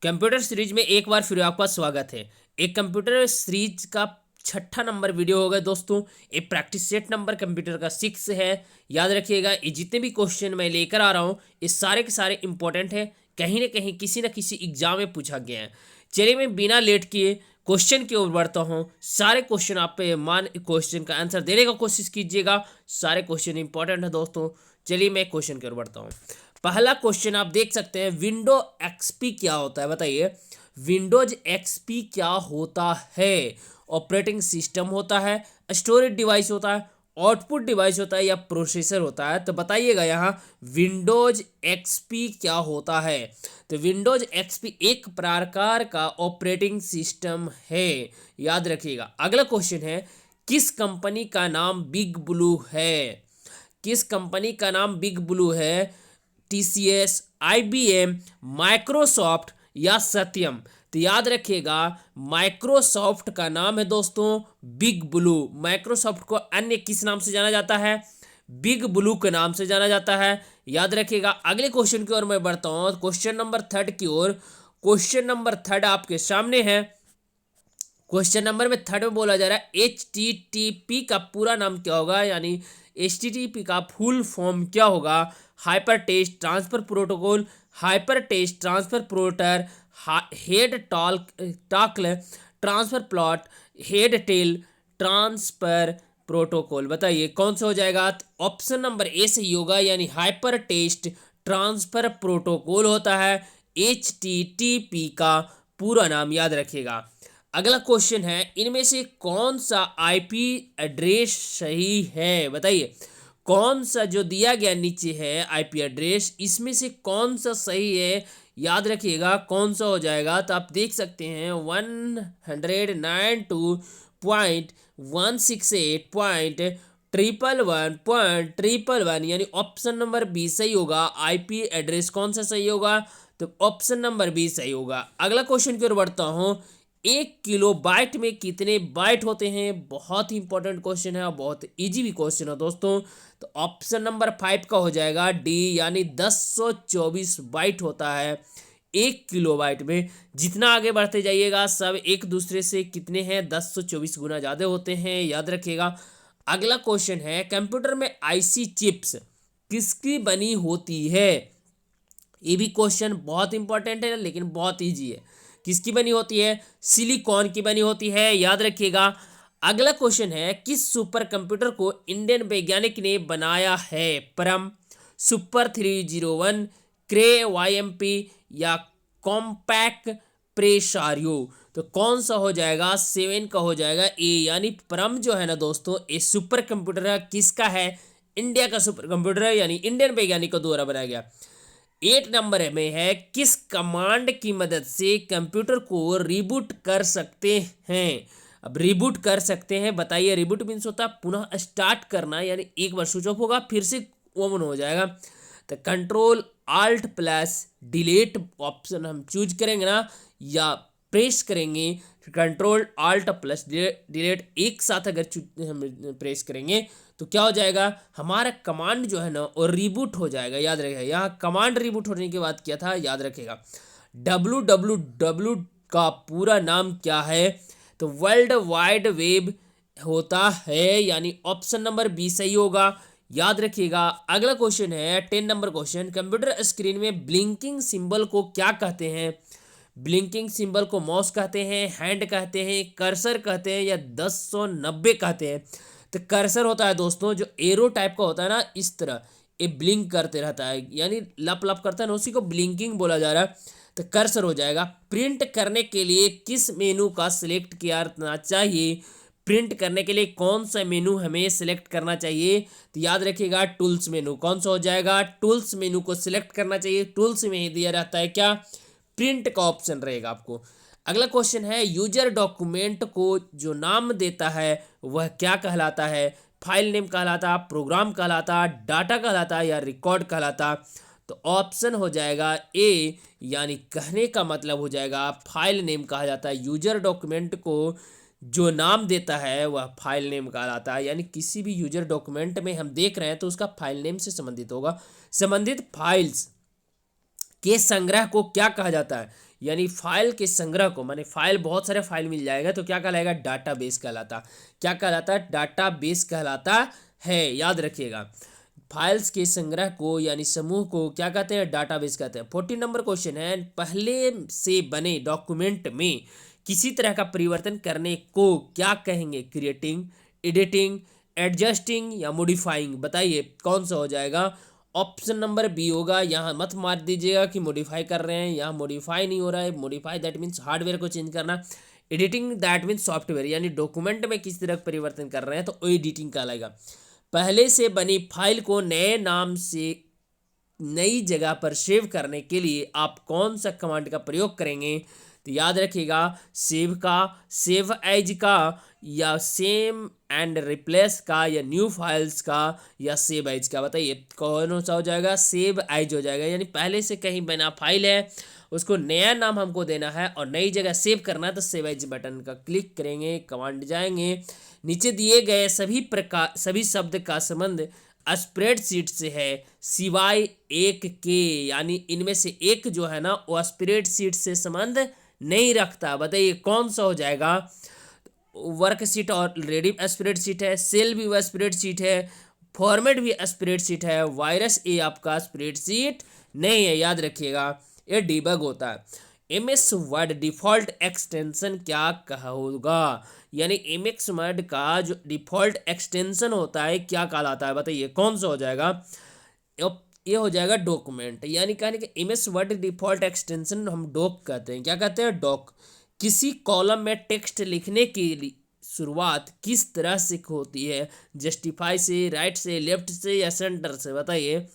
Computer series में एक बार फिर आपका स्वागत है। एक कंप्यूटर सीरीज का छठा नंबर वीडियो होगा दोस्तों। ये प्रैक्टिस सेट नंबर कंप्यूटर का 6 है। याद रखिएगा, ये जितने भी क्वेश्चन मैं लेकर आ रहा हूँ ये सारे के सारे इंपॉर्टेंट है, कहीं ना कहीं किसी न किसी एग्जाम में पूछा गया है। चलिए मैं बिना लेट किए क्वेश्चन की ओर बढ़ता हूँ। सारे क्वेश्चन आप पे मान क्वेश्चन का आंसर देने का कोशिश कीजिएगा। सारे क्वेश्चन इंपॉर्टेंट है दोस्तों। चलिए मैं क्वेश्चन की ओर बढ़ता हूँ। पहला क्वेश्चन आप देख सकते हैं, विंडो एक्सपी क्या होता है बताइए। विंडोज एक्सपी क्या होता है? ऑपरेटिंग सिस्टम होता है, स्टोरेज डिवाइस होता है, आउटपुट डिवाइस होता है या प्रोसेसर होता है? तो बताइएगा यहाँ विंडोज एक्सपी क्या होता है। तो विंडोज एक्सपी एक प्रकार का ऑपरेटिंग सिस्टम है, याद रखिएगा। अगला क्वेश्चन है, किस कंपनी का नाम बिग ब्लू है? किस कंपनी का नाम बिग ब्लू है? टीसीएस, आईबीएम, माइक्रोसॉफ्ट या सत्यम? तो याद रखिएगा, माइक्रोसॉफ्ट का नाम है दोस्तों बिग ब्लू। माइक्रोसॉफ्ट को अन्य किस नाम से जाना जाता है? बिग ब्लू के नाम से जाना जाता है, याद रखिएगा। अगले क्वेश्चन की ओर मैं बढ़ता हूं, क्वेश्चन नंबर 3 की ओर। क्वेश्चन नंबर 3 आपके सामने है। क्वेश्चन नंबर में 3 में बोला जा रहा है HTTP का पूरा नाम क्या होगा, यानी HTTP का फुल फॉर्म क्या होगा? Hyper text transfer protocol, hyper text transfer protor, head tocal transfer plot, head tail transfer protocol. बताइए कौन सा हो जाएगा? तो ऑप्शन नंबर ए सही होगा, यानी हाइपर टेक्स्ट ट्रांसफर प्रोटोकॉल होता है HTTP का पूरा नाम, याद रखिएगा। अगला क्वेश्चन है, इनमें से कौन सा आईपी एड्रेस सही है? बताइए कौन सा जो दिया गया नीचे है आईपी एड्रेस, इसमें से कौन सा सही है? याद रखिएगा कौन सा हो जाएगा। तो आप देख सकते हैं 192.168.111.111 यानी ऑप्शन नंबर बी सही होगा। आईपी एड्रेस कौन सा सही होगा? तो ऑप्शन नंबर बी सही होगा। अगला क्वेश्चन की ओर बढ़ता हूं, 1 किलोबाइट में कितने बाइट होते हैं? बहुत ही इंपॉर्टेंट क्वेश्चन है और बहुत इजी भी क्वेश्चन है दोस्तों। तो ऑप्शन नंबर 5 का हो जाएगा डी, यानी 1024 बाइट होता है 1 किलोबाइट में। जितना आगे बढ़ते जाइएगा सब एक दूसरे से कितने हैं? 1024 गुना ज़्यादा होते हैं, याद रखिएगा। अगला क्वेश्चन है, कंप्यूटर में आईसी चिप्स किसकी बनी होती है? ये भी क्वेश्चन बहुत इंपॉर्टेंट है लेकिन बहुत ईजी है। किसकी बनी होती है? सिलिकॉन की बनी होती है, याद रखिएगा। अगला क्वेश्चन है, किस सुपर कंप्यूटर को इंडियन वैज्ञानिक ने बनाया है? परम, सुपर 301, क्रे वाईएमपी या कॉम्पैक्ट प्रेसारियो? तो कौन सा हो जाएगा? 7 का हो जाएगा ए, यानी परम जो है ना दोस्तों, ये सुपर कंप्यूटर है किसका है? इंडिया का सुपर कंप्यूटर है, यानी इंडियन वैज्ञानिक को द्वारा बनाया गया। 8 नंबर में है, किस कमांड की मदद से कंप्यूटर को रिबूट कर सकते हैं? अब रिबूट कर सकते हैं, बताइए। रिबूट मीन्स होता है पुनः स्टार्ट करना, यानी एक बार स्विच ऑफ होगा फिर से ओपन हो जाएगा। तो control alt plus delete option हम चूज करेंगे ना, या प्रेस करेंगे। कंट्रोल आल्ट प्लस डिलीट एक साथ अगर हम प्रेस करेंगे तो क्या हो जाएगा? हमारा कमांड जो है ना वो रिबूट हो जाएगा, याद रखेगा। यहाँ कमांड रिबूट होने के बाद क्या था, याद रखेगा। www का पूरा नाम क्या है? तो वर्ल्ड वाइड वेब होता है, यानी ऑप्शन नंबर बी सही होगा, याद रखिएगा। अगला क्वेश्चन है 10 नंबर क्वेश्चन, कंप्यूटर स्क्रीन में ब्लिंकिंग सिंबल को क्या कहते हैं? ब्लिंकिंग सिंबल को माउस कहते हैं, हैंड कहते हैं, कर्सर कहते हैं या 1090 कहते हैं? तो कर्सर होता है दोस्तों, जो एरो टाइप का होता है ना, इस तरह ये ब्लिंक करते रहता है, यानी लप लप करता है ना, उसी को ब्लिंकिंग बोला जा रहा है। तो कर्सर हो जाएगा। प्रिंट करने के लिए किस मेनू का सिलेक्ट किया चाहिए? प्रिंट करने के लिए कौन सा मेनू हमें सिलेक्ट करना चाहिए? तो याद रखिएगा टूल्स मेनू। कौन सा हो जाएगा? टूल्स मेनू को सिलेक्ट करना चाहिए। टूल्स में ही दिया रहता है क्या? प्रिंट का ऑप्शन रहेगा आपको। अगला क्वेश्चन है, यूजर डॉक्यूमेंट को जो नाम देता है वह क्या कहलाता है? फाइल नेम कहलाता, प्रोग्राम कहलाता, डाटा कहलाता या रिकॉर्ड कहलाता? तो ऑप्शन हो जाएगा ए, यानी कहने का मतलब हो जाएगा फाइल नेम कहा जाता है। यूजर डॉक्यूमेंट को जो नाम देता है वह फाइल नेम कहलाता है, यानी किसी भी यूजर डॉक्यूमेंट में हम देख रहे हैं तो उसका फाइल नेम से संबंधित होगा। संबंधित फाइल्स के संग्रह को क्या कहा जाता है? यानी फाइल के संग्रह को, माने फाइल बहुत सारे फाइल मिल जाएगा तो क्या कहलाएगा, डाटाबेस कहलाता। क्या कहलाता, डाटाबेस कहलाता है, याद रखिएगा। फाइल्स के संग्रह को यानी समूह को क्या कहते हैं, डाटाबेस कहते हैं। 14 नंबर क्वेश्चन है, पहले से बने डॉक्यूमेंट में किसी तरह का परिवर्तन करने को क्या कहेंगे, क्रिएटिंग, एडिटिंग, एडजस्टिंग या मॉडिफाइंग, बताइए कौन सा हो जाएगा। ऑप्शन नंबर बी होगा। यहाँ मत मार दीजिएगा कि मॉडिफाई कर रहे हैं, यहाँ मॉडिफाई नहीं हो रहा है। मॉडिफाई दैट मीन्स हार्डवेयर को चेंज करना, एडिटिंग दैट मीन्स सॉफ्टवेयर, यानी डॉक्यूमेंट में किस तरह का परिवर्तन कर रहे हैं तो एडिटिंग कहलाएगा। पहले से बनी फाइल को नए नाम से नई जगह पर सेव करने के लिए आप कौन सा कमांड का प्रयोग करेंगे, तो याद रखिएगा सेव का, सेव एज का, या सेम एंड रिप्लेस का, या न्यू फाइल्स का, या सेव एज का, बताइए कौन सा हो जाएगा, सेव एज हो जाएगा। यानी पहले से कहीं बना फाइल है उसको नया नाम हमको देना है और नई जगह सेव करना है तो सेव एज बटन का क्लिक करेंगे, कमांड जाएंगे, नीचे दिए गए सभी शब्द का संबंध स्प्रेडशीट से है सिवाय एक के, यानी इनमें से एक जो है ना वो स्प्रेडशीट से संबंध नहीं रखता, बताइए कौन सा हो जाएगा। वर्कशीट ऑलरेडी स्प्रेडशीट है, सेल भी वह स्प्रेडशीट है, फॉर्मेट भी स्प्रेडशीट है, वायरस ए आपका स्प्रेडशीट नहीं है, याद रखिएगा ये डीबग होता है। एमएस वर्ड डिफॉल्ट एक्सटेंशन क्या कहा होगा, यानी एमएस वर्ड का जो डिफॉल्ट एक्सटेंशन होता है क्या कहलाता है, बताइए कौन सा हो जाएगा। ये हो जाएगा डॉक्यूमेंट, यानी कहने कि एमएस वर्ड डिफॉल्ट एक्सटेंशन हम डॉक कहते हैं। क्या कहते हैं, डॉक। किसी कॉलम में टेक्स्ट लिखने की शुरुआत किस तरह से होती है, जस्टिफाई से, राइट से, लेफ्ट से, या सेंटर से, बताइए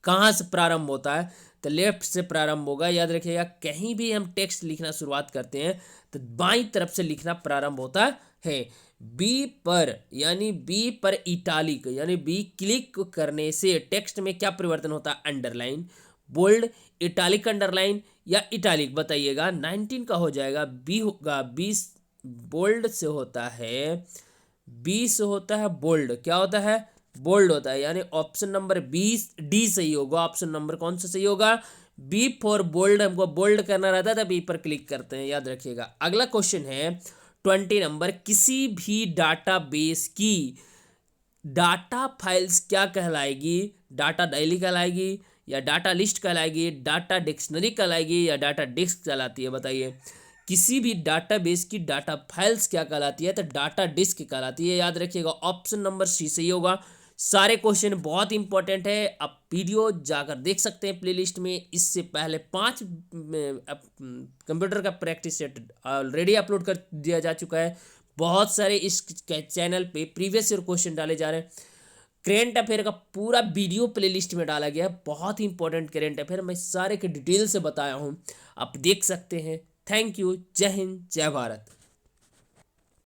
कहाँ से प्रारंभ होता है, तो लेफ्ट से प्रारंभ होगा। याद रखिएगा कहीं भी हम टेक्स्ट लिखना शुरुआत करते हैं तो बाईं तरफ से लिखना प्रारंभ होता है। बी पर, यानी बी पर इटालिक, यानी बी क्लिक करने से टेक्स्ट में क्या परिवर्तन होता है, अंडरलाइन, बोल्ड, इटालिक अंडरलाइन, या इटालिक, बताइएगा। 19 का हो जाएगा, बी होगा, 20 बोल्ड से होता है, 20 होता है बोल्ड, क्या होता है, बोल्ड होता है, यानी ऑप्शन नंबर 20 डी सही होगा। ऑप्शन नंबर कौन सा सही होगा, बी फॉर बोल्ड, हमको बोल्ड करना रहता था, बी पर क्लिक करते हैं, याद रखिएगा। अगला क्वेश्चन है 20 नंबर, किसी भी डाटाबेस की डाटा फाइल्स क्या कहलाएगी, डाटा डायरी कहलाएगी, या डाटा लिस्ट कहलाएगी, डाटा डिक्शनरी कहलाएगी, या डाटा डिस्क कहलाती है, बताइए किसी भी डाटाबेस की डाटा फाइल्स क्या कहलाती है, तो डाटा डिस्क कहलाती है, याद रखिएगा। ऑप्शन नंबर सी सही होगा। सारे क्वेश्चन बहुत इंपॉर्टेंट है, आप वीडियो जाकर देख सकते हैं प्लेलिस्ट में। इससे पहले 5 कंप्यूटर का प्रैक्टिस सेट ऑलरेडी अपलोड कर दिया जा चुका है। बहुत सारे इस चैनल पे प्रीवियस ईयर क्वेश्चन डाले जा रहे हैं। करेंट अफेयर का पूरा वीडियो प्लेलिस्ट में डाला गया है, बहुत ही इंपॉर्टेंट करेंट अफेयर, मैं सारे के डिटेल से बताया हूँ, आप देख सकते हैं। थैंक यू, जय हिंद, जय भारत।